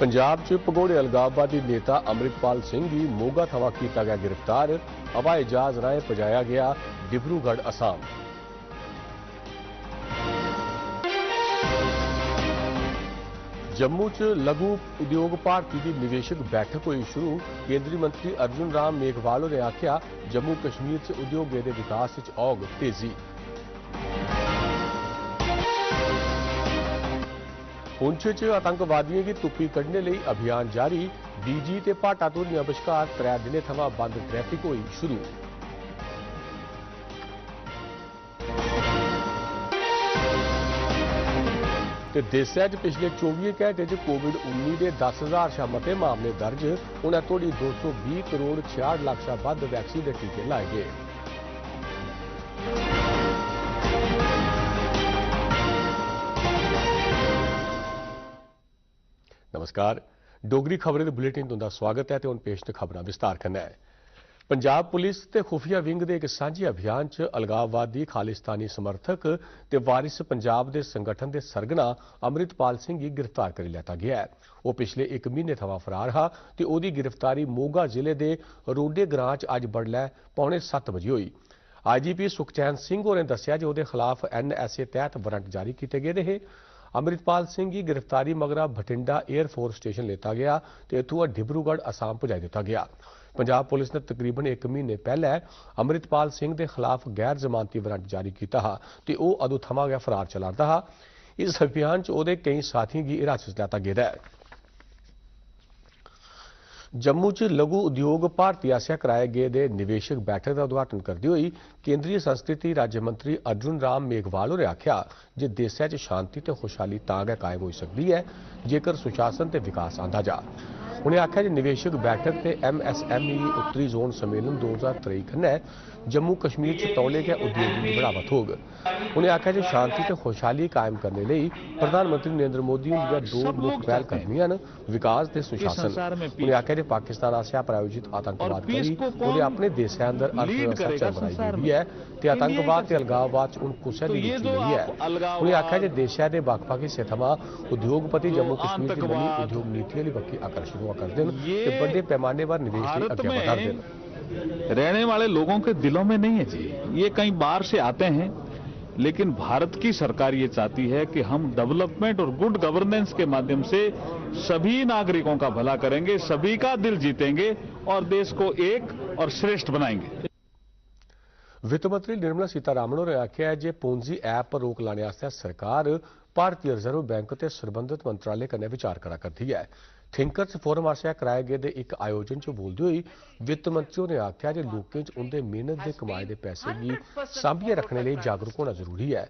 पंजाब च भगोड़े अलगाववादी नेता अमृतपाल सिंह की मोगा थमां कीता गया गिरफ्तार। हवाई जहाज राहें पजाया गया डिब्रूगढ़ असम। जम्मू च लघु उद्योग भारती की निवेशक बैठक हुई शुरू। केंद्रीय मंत्री अर्जुन राम मेघवाल ने आख्या जम्मू कश्मीर च उद्योगें के विकास च औग तेजी। पुंछ च आतंकवादियों की तुप्पी कड्ढने लई अभियान जारी। डीजी ते भाटा धुनिया बश्कार 3 दिनें थमां बंद ट्रैफिक हुई शुरू। देशै च पिछले 24 घंटे च कोविड-19 के 10,000 शा मते मामले दर्ज। उन्हें तोड़ी 220 करोड़ 66 लाख शा वध वैक्सीन के टीके लाए गए। नमस्कार, डोगरी खबरें बुलेटिन तुंदा स्वागत है। हुण पेश ने खबरां विस्तार कन्नै। पंजाब पुलिस ते खुफिया विंग के एक सांझे अभियान च अलगाववादी खालिस्तानी समर्थक ते वारिस पंजाब के संगठन के सरगना अमृतपाल सिंह की गिरफ्तार कर लिया गया है। वह पिछले 1 महीने थमां फरार हा ते ओहदी गिरफ्तारी मोगा जिले के रोडे ग्रां च अज बडलै 6:45 बजे हुई। IGP सुखचैन सिंह होरें दस्सिया जे उहदे खिलाफ NSA तहत वारंट जारी किए गए हैं। अमृतपाल सिंह की गिरफ्तारी मगरा बठिंडा एयरफोर्स स्टेशन लेता गया तो इत्थुआ डिब्रूगढ़ असम पजाई दिता गया। पंजाब पुलिस ने तकरीबन 1 महीने पहले अमृतपाल सिंह के खिलाफ गैर जमानती वारंट जारी किया हा ते ओह अदों थमां गै फरार चलारदा हा। इस अभियान च ओहदे कई साथियों की हिरासत लैता गेदा है। जम्मू च लघु उद्योग भारती आसेआ कराए गेदे निवेशक बैठक का उद्घाटन करते हुए केंद्रीय संस्कृति राज्य मंत्री अर्जुन राम मेघवाल होरें आख्या जे देशै च शांति ते खुशहाली तां गै कायम हो सकती है जेकर सुशासन ते विकास आंदा जा। उन्हें आख्या जे निवेशक बैठक ते MSME उत्तरी जोन सम्मेलन 2023 कन्नै जम्मू कश्मीर च तौले गै उद्योगों की बढ़ावा थोग। उन्हें आख्या जे शांति ते खुशहाली कायम करने लई प्रधानमंत्री नरेंद्र मोदी हुंदियां 2 मुख पहलकदमियां न, विकास ते सुशासन। उन्हें आख्या जे पाकिस्तान आसेआ प्रायोजित आतंकवाद करी उन्हें अपने देश अंदर अर्थव्यवस्था चरमराई गेदी है ते आतंकवाद ते अलगाववाद च हुण कुसै दी रुचि नहीं है। उन्हें आख्या जे देशै दे बक्ख-बक्ख हिस्से थमां उद्योगपति जम्मू कश्मीर च नवीं उद्योग नीति आह्ली बक्खी आकर्षित होआ करदे न ते बड़े पैमाने पर निवेश लई अग्गे वधा'रदे न। रहने वाले लोगों के दिलों में नहीं है जी, ये कहीं बाहर से आते हैं, लेकिन भारत की सरकार ये चाहती है कि हम डेवलपमेंट और गुड गवर्नेंस के माध्यम से सभी नागरिकों का भला करेंगे, सभी का दिल जीतेंगे और देश को एक और श्रेष्ठ बनाएंगे। वित्त मंत्री निर्मला सीतारामन ने आख्या है जे पूंजी ऐप पर रोक लाने वास्ते सरकार भारतीय रिजर्व बैंक ते संबंधित मंत्रालय कन्नै विचार करा करती है। थिंकर्स फोरम आसेआ कराए गेदे एक आयोजन च बोलदे होई वित्त मंत्री ने आख्या जे लोकें च उंदे मेहनत दे कमाए दे पैसे गी सांभियै रखने लई जागरूक होना जरूरी है।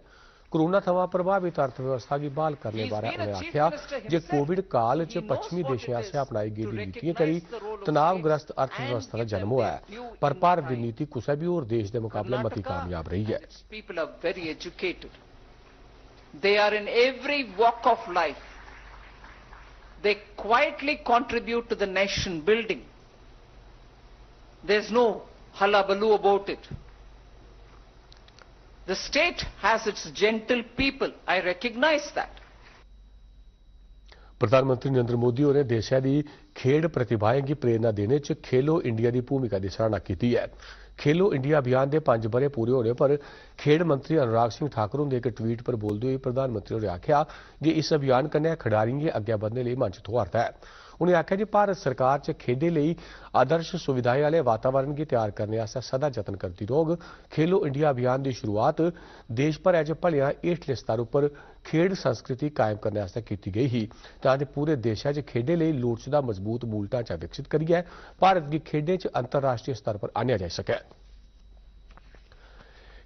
कोरोना थमां प्रभावित अर्थव्यवस्था की बहाल करने बारे उन्हें आख्या जे कोविड काल च पश्चिमी देशें आसेआ अपनाई गेदी नीतियां करी तनावग्रस्त अर्थव्यवस्था का जन्म होया है, पर भारत की नीति कुसै भी होर देश के मुकाबले मती कामयाब रही है। They are in every walk of life. They quietly contribute to the nation building. There's no hullabaloo about it. The state has its gentle people. I recognize that. प्रधानमंत्री नरेंद्र मोदी ने देश की खेड प्रतिभाएं की प्रेरणा देने च खेलो इंडिया की भूमिका की सराहना की है। खेलो इंडिया अभियान के 5 बरे पूरे होने पर खेड मंत्री अनुराग सिंह ठाकुर होंगे एक ट्वीट पर बोलते हुए प्रधानमंत्री ने आख्या कि इस अभियान कन्नै खिडारियों के अग्गे बढ़ने लिए मंच थोआरदा है। उन्हें आख्या कि भारत सरकार च खेडे लई आदर्श सुविधाएं वाले वातावरण की तैयार करने वास्ते सदा जतन करती रहोग। खेलो इंडिया अभियान की शुरुआत देश भरै च भलेआं हेठले स्तर पर खेड संस्कृति कायम करने वास्ते की गई ही तां जे पूरे देशै च खेडे लई लोड़चदा मजबूत मूल ढांचा विकसित करियै भारत की खेडें च अंतरराष्ट्रीय स्तर पर आह्नेआ जाई सकै।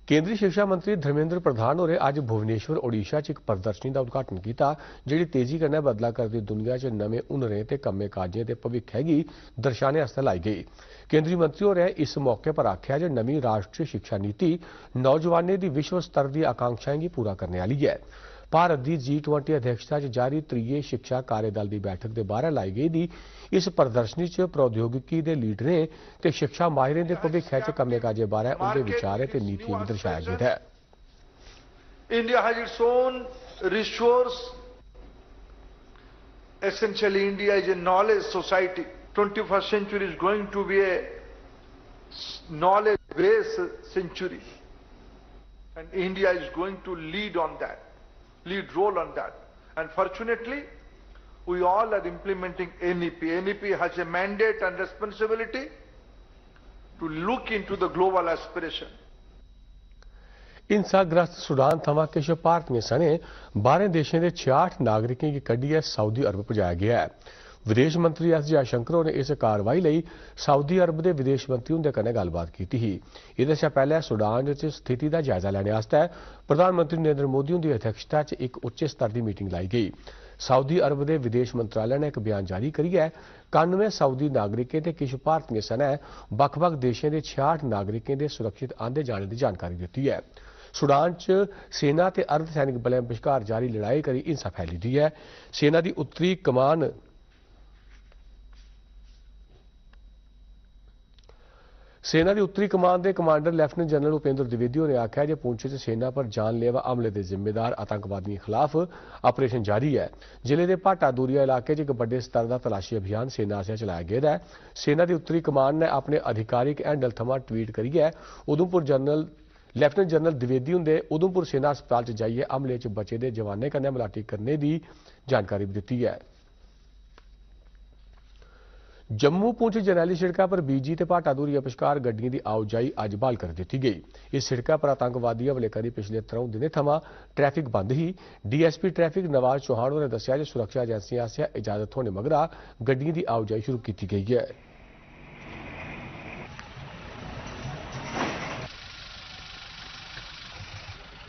केंद्रीय शिक्षा मंत्री धर्मेंद्र प्रधान होरें अज भुवनेश्वर ओडिशा च एक प्रदर्शनी का उद्घाटन किया जिहड़ी तेजी कन्नै बदला करदी दुनिया च नवे हुनरें ते कम्मे काजें दे भविक्खै गी दर्शाने आस्तै लाई गई। केंद्रीय मंत्री होरें इस मौके पर आख्या जे नवीं राष्ट्रीय शिक्षा नीति नौजवानें दी विश्व स्तर दी आकांक्षाएं गी पूरा करने वाली है। भारत की G20 अध्यक्षता च जारी 3 शिक्षा कार्यदल की बैठक के बाहर लाई गई इस प्रदर्शनी च प्रौद्योगिकी के लीडरें ते शिक्षा माहिरें के भविक्खै च कम्मे काजे बारे उनके विचारें ते नीतियां भी दर्शाया गया है। India has its own resource Essentially, India is a knowledge society. 21st century is going to be a knowledge-based century. And India is going to lead role on that. And fortunately, we all are implementing NEP. NEP has a mandate and responsibility to look into the global aspiration. हिंसाग्रस्त Sudan थमां किश भारतीय सने 12 देशों के 66 नागरिकों की कड्ढियै सऊदी अरब पजाया गया है। विदेश मंत्री एस जयशंकर होरें इस कार्रवाई लई सऊदी अरब के विदेश मंत्री हुंदे कन्नै गल्लबात कीती ही। एह्दे शा पैह्ले सूडान च स्थिति का जायजा लैने आस्तै प्रधानमंत्री नरेंद्र मोदी हुंदी अध्यक्षता च एक उच्च स्तर की मीटिंग लाई गई। सऊदी अरब के विदेश मंत्रालय ने एक बयान जारी करियै 91 सऊदी नागरिकों ते किश भारतीय सनै बक्ख-बक्ख देशों के 66 नागरिकों के सुरक्षित आंदे जाने की जानकारी दी है। सूडान च सेना ते अर्धसैनिक बलें विचकार जारी लड़ाई करी हिंसा फैली दी है। सेना की उत्तरी कमान के commander lieutenant general Upendra Dwivedi ने आख्या जे पुंछ च सेना पर जानलेवा हमले के जिम्मेदार आतंकवादियों खिलाफ ऑपरेशन जारी है। जिले के भाटा दूरिया इलाके च एक बड़े स्तर का तलाशी अभियान सेना आसेआ चलाया गया है। सेना की उत्तरी कमान ने अपने आधिकारिक हैंडल थमां ट्वीट करियै लैफ्टिनेंट जनरल द्विवेदी हुंदे उधमपुर सेना अस्पताल च जाइयै हमले च बचे दे जवानें कन्नै मलाटी करने की जानकारी भी दी है। जम्मू पुंछ जरनैली सड़क पर बीजी ते भाटा दूरिया बश्कार गड्डियों की आओजाई अज बहाल कर दी गई। इस सड़क पर आतंकवादी हमले करी पिछले 3 दिनों थमां ट्रैफिक बंद ही। डीएसपी ट्रैफिक नवाज चौहान होरें दस्सिया जे सुरक्षा एजेंसियां आसेआ इजाजत होने मगरा गड्डियों की आओजाई शुरू की गई है।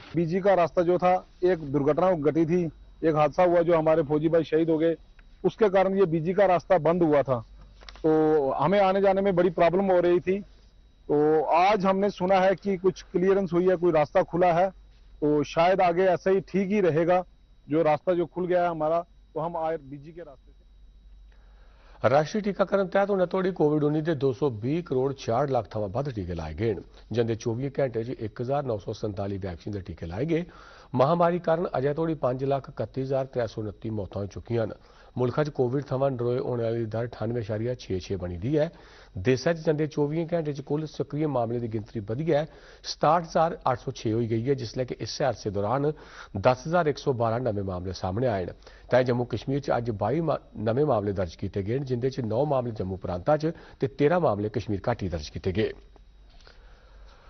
बीजी का रास्ता जो था एक दुर्घटना घटी थी, एक हादसा हुआ जो हमारे फौजी भाई शहीद हो गए। उसके कारण ये बीजी का रास्ता बंद हुआ था, तो हमें आने जाने में बड़ी प्रॉब्लम हो रही थी। तो आज हमने सुना है कि कुछ क्लियरेंस हुई है, कोई रास्ता खुला है, तो शायद आगे ऐसा ही ठीक ही रहेगा। जो रास्ता जो खुल गया है हमारा, तो हम आए बीजी के रास्ते से। राष्ट्रीय टीकाकरण तहत हुण तोड़ी कोविड-19 के 220 करोड़ 66 लाख थमां वध टीके लाए गए। जिंदे 24 घंटे च 1947 वैक्सीन के टीके लाए गए। महामारी कारण अजे तोड़ी 5,31,329 मौतां हो चुकियां न। मुल्खा च कोविड थमां नरोए होने वाली दर 98.66 बनी दी है। देशा च जंदे 24 घंटे च कुल सक्रिय मामले की गिनतरी बधियै 67,806 हो गई है, जिसलै कि इस अरसे दौरान 10,112 नवे मामले सामने आए हैं। तै जम्मू कश्मीर च अज 22 नवे मामले दर्ज किए गए, जिंदे च 9 मामले जम्मू प्रांता च ते 13 मामले कश्मीर घाटी दर्ज किए गए।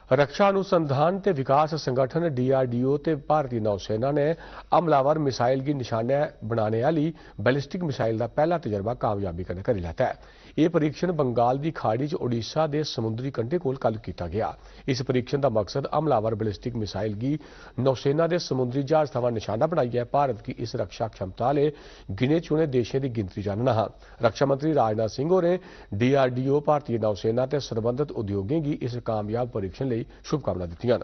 रक्षा अनुसंधान ते विकास संगठन DRDO ते भारतीय नौसेना ने हमलावर मिसाइल की निशाना बनाने वाली बैलिस्टिक मिसाइल का पहला तजर्बा कामयाबी कन्नै करी लैता है। यह परीक्षण बंगाल की खाड़ी च ओडिशा के समुद्री कंढे कोल कल किया गया। इस परीक्षण का मकसद हमलावर बैलिस्टिक मिसाइल की नौसेना के समुद्री जहाज थमां निशाना बनाइए भारत की इस रक्षा क्षमता वाले गिने चुने देशों की गिनतरी जानना हा। रक्षा मंत्री राजनाथ सिंह होरें DRDO भारतीय नौसेना ते संबंधित उद्योगों की इस कामयाब परीक्षण लई शुभकामना दित्तियां।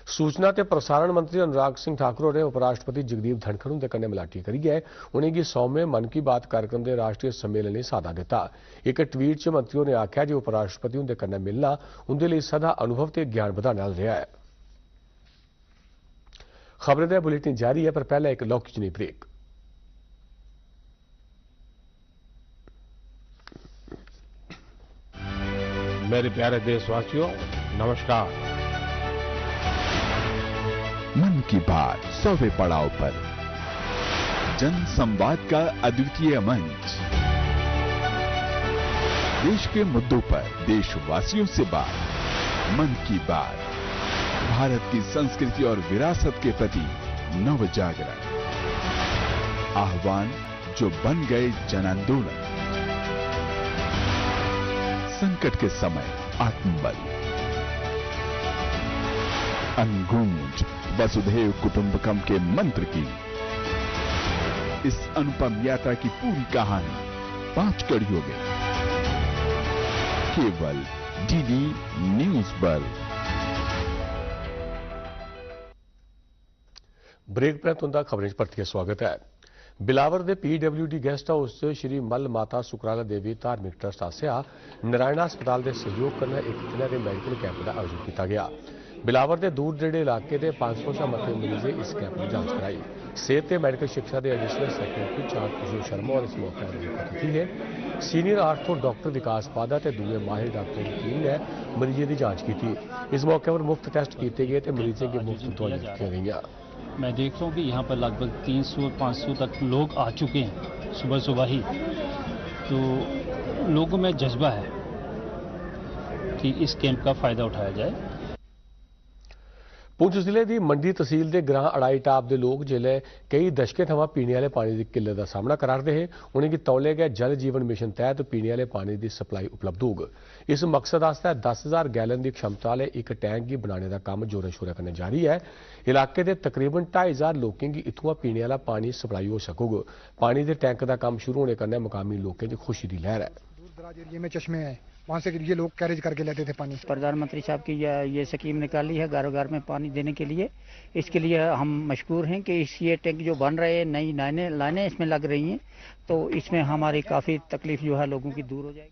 सूचना ते प्रसारण मंत्री अनुराग सिंह ठाकुर होरें उपराष्ट्रपति जगदीप धनखड़ हुंदे कन्नै मलाटी करियै उनेंगी 100वें मन की बात कार्यक्रम के राष्ट्रीय सम्मेलन लई सादा दित्ता। एक ट्वीट च मंत्री होरें आख्या जे उपराष्ट्रपति हुंदे कन्नै मिलना उंदे लई सदा अनुभव ते ज्ञान बधाने आह्ला रेहा है। खबरें दा बुलेटिन जारी है, पर पहले एक लौहकी जनेही ब्रेक। मेरे प्यारे देशवासियों, नमस्कार। मन की बात 100वें पड़ाव पर जन संवाद का अद्वितीय मंच। देश के मुद्दों पर देशवासियों से बात। मन की बात भारत की संस्कृति और विरासत के प्रति नव जागरण। आह्वान जो बन गए जन आंदोलन। संकट के समय आत्मबल। अनगूंज वसुधैव कुटुंबकम के मंत्र की इस अनुपम यात्रा की पूरी कहानी 5 कड़ियों में केवल DD न्यूज पर। ब्रेक पर तुंदा खबरें परतियै स्वागत है। बिलावर के PWD गेस्ट हाउस श्री मल माता सुकराला देवी धार्मिक ट्रस्ट आसेआ नारायणा अस्पताल के सहयोग कन्नै एक दिनै दे मैडिकल कैंप का आयोजन किया गया। बिलावर के दूर नेड़े इलाके के 500 शा मते मरीजे इस कैंप में जांच कराई। सेहत ते मैडिकल शिक्षा के एडिशनल सैकटरी चार किशोर शर्मा और इस मौके पर मुख्य अतिथि ने सीनियर आर्थो डॉक्टर विकास पादा ते दूए माहिर डॉक्टरों की टीम ने मरीजे की जांच की। इस मौके पर मुफ्त टेस्ट किए गए तो मरीजों की मुफ्त दवाइयां दी गई। मैं देख रहा हूँ कि यहाँ पर लगभग 300-500 तक लोग आ चुके हैं सुबह सुबह ही, तो लोगों में जज्बा है कि इस कैंप का फायदा उठाया जाए। पुंछ जिले की मंडी तहसील के ग्रां अड़ाई टाप के लोग जिले कई दशकें थमां पीने वाले पानी की किल्लत का सामना करा रहे हैं। उन्हें तौले गए जल जीवन मिशन तहत पीने वाले पानी की सप्लाई उपलब्ध होग। इस मकसद आस्ते 10,000 गैलन की क्षमता वाले एक टैंक की बनाने का काम जोरें शोरें कन्नै जारी है। इलाके के तकरीबन 2,500 लोगों की इत्थुआं पीने वाला पानी सप्लाई हो सकूग। पानी के टैंक का काम शुरू होने कन्नै मुकामी लोगों की खुशी की लहर है। दूर दराज एरिए में चश्मे हैं, वहाँ से ये लोग कैरेज करके लेते थे पानी। प्रधानमंत्री साहब की ये स्कीम निकाली है घर घर में पानी देने के लिए। इसके लिए हम मशकूर हैं कि ये टैंक जो बन रहे हैं, नई लाइनें इसमें लग रही हैं, तो इसमें हमारी काफ़ी तकलीफ जो है लोगों की दूर हो जाएगी।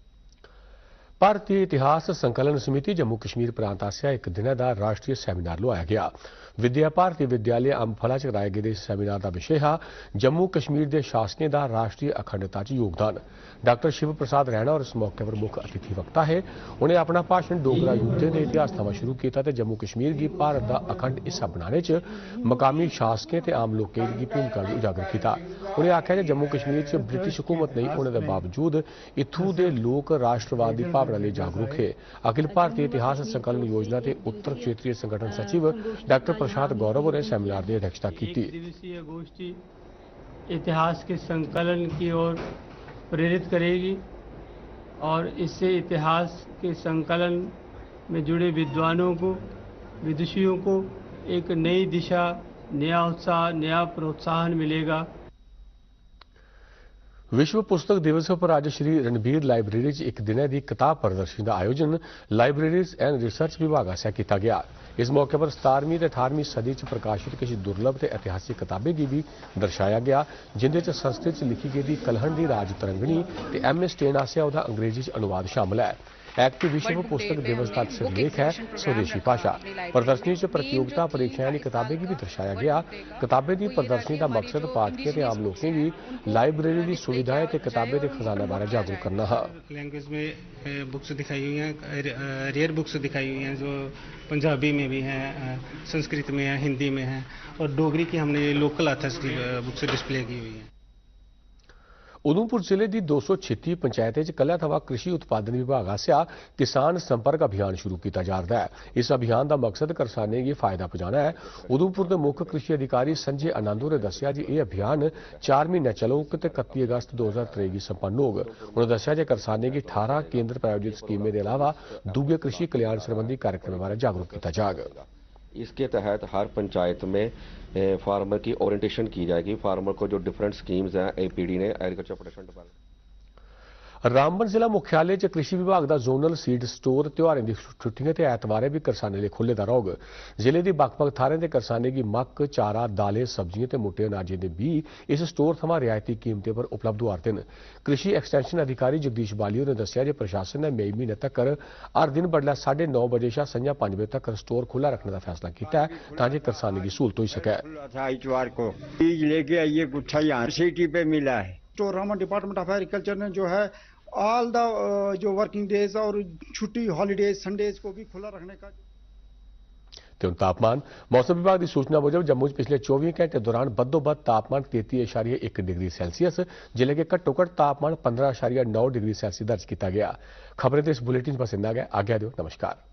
भारतीय इतिहास संकलन समिति जम्मू कश्मीर प्रांत आस्सेआ एक दिन का राष्ट्रीय सैमीनार लोआया गया। विद्या भारती विद्यालय अंबफला च कराए गए इस सैमीनार का विषय है जम्मू कश्मीर के शासकें का राष्ट्रीय अखंडता च योगदान। डॉक्टर शिव प्रसाद रैणा और इस मौके पर मुख्य अतिथि वक्ता है। उन्हें अपना भाषण डोगरा युद्धे के इतिहास थमां शुरू किया तो जम्मू कश्मीर की भारत का अखंड हिस्सा बनाने च मकामी शासकें ते आम लोगों की भूमिका भी उजागर किया। उन्हें आख्या कि जम्मू कश्मीर च ब्रिटिश हुकूमत नहीं होने के बावजूद इत्थू के लोग राष्ट्रवाद की भावना लिए जागरूक है। अखिल भारतीय इतिहास संकलन योजना के उत्तर क्षेत्रीय संगठन सचिव डॉक्टर प्रसाद गौरव ने सेमिनार की अध्यक्षता की। दिवसीय गोष्ठी इतिहास के संकलन की ओर प्रेरित करेगी और इससे इतिहास के संकलन में जुड़े विद्वानों को, विदुषियों को एक नई दिशा, नया उत्साह, नया प्रोत्साहन मिलेगा। विश्व पुस्तक दिवस पर आज श्री रणबीर लाइब्रेरी एक दिन की किताब प्रदर्शनी का आयोजन लाइब्रेरीज एंड रिसर्च विभाग आस्सेआ किया गया। इस मौके पर 17वीं ते 18वीं सदी च प्रकाशित कुछ दुर्लभ ते ऐतिहासिक किताबें की भी दर्शाया गया, जिंदे च संस्कृत च लिखी गई कलहण दी राज तरंगणी ते एम ए स्टेन आस्सेआ उहदा अंग्रेजी च अनुवाद शामिल है। एक्ट विश्व पुस्तक दिवस का सिरलेख है स्वदेशी भाषा। प्रदर्शनी च प्रतियोगिता परीक्षाएं किताबें की भी दर्शाया गया। किताबें की प्रदर्शनी का मकसद पाठकें ते आम लोगों की लाइब्रेरी की सुविधाएं ते किताबें के खजाने बारे जागरूक करना है। लैंग्वेज में बुक्स दिखाई हुई हैं, रेयर बुक्स दिखाई हुई हैं जो पंजाबी में भी हैं, संस्कृत में है, हिंदी में है, और डोगरी की हमने लोकल ऑथर्स की बुक्स डिस्प्ले की हुई हैं। उधमपुर जिले की 236 पंचायतें कल्ह थमां कृषि उत्पादन विभाग आस्सेआ किसान संपर्क अभियान शुरू किया जा रहा है। इस अभियान का मकसद किसानें गी फायदा पहुंचाना है। उधमपुर के मुख्य कृषि अधिकारी संजय आनंद ने दस्सिया जी यह अभियान 4 महीने चलूग ते 31 अगस्त 2023 गी संपन्न होग। उन्होंने दस्सिया जे किसानें गी 18 केंद्र प्रायोजित स्कीमें के अलावा दूसरे कृषि कल्याण संबंधी कार्यक्रमों बारे जागरूक किया जाएगा। इसके तहत हर पंचायत में फार्मर की ओरिएंटेशन की जाएगी। फार्मर को जो डिफरेंट स्कीम्स हैं एपीडी ने, एग्रीकल्चर प्रोडक्शन डिपार्टमेंट। रामबन जिला मुख्यालय च कृषि विभाग का जोनल सीड स्टोर त्योहारों की छुट्टियों ते ऐतवारें भी करसानें लिए खुले दा रहोग। जिले की बक्ख-बक्ख थारें ते करसानें की मक्क, चारा, दालें, सब्जियां ते मोटे अनाजें के बीऽ इस स्टोर थमां रियायती कीमतें पर उपलब्ध होआ रदे न। कृषि एक्सटेंशन अधिकारी जगदीश बाली ने दस्सिया जे प्रशासन ने मई महीने तक हर दिन बडलै 9:30 बजे शा संझा 5 बजे तक स्टोर खुला रखने का फैसला किया है ताकि किसानों की सहूलत हो सके। इतवार को बीज लेके आइए, गुच्छा यहाँ सिटी पे मिला है। तो रामबन डिपार्टमेंट ऑफ एग्रीकल्चर ने जो है ऑल द जो वर्किंग डेज और छुट्टी, हॉलीडेज, संडेज को भी खुला रखने का। तापमान मौसम विभाग की सूचना मुजब जम्मू पिछले 24 घंटे दौरान बदोबद तापमान 33.1 डिग्री सैल्सीयस, जिले के घट्टोघट्ट तापमान 15.9 डिग्री सैल्सियस दर्ज किया गया। खबरें तो इस बुलेटिन बस इन्ना गया। आज्ञा दो, नमस्कार।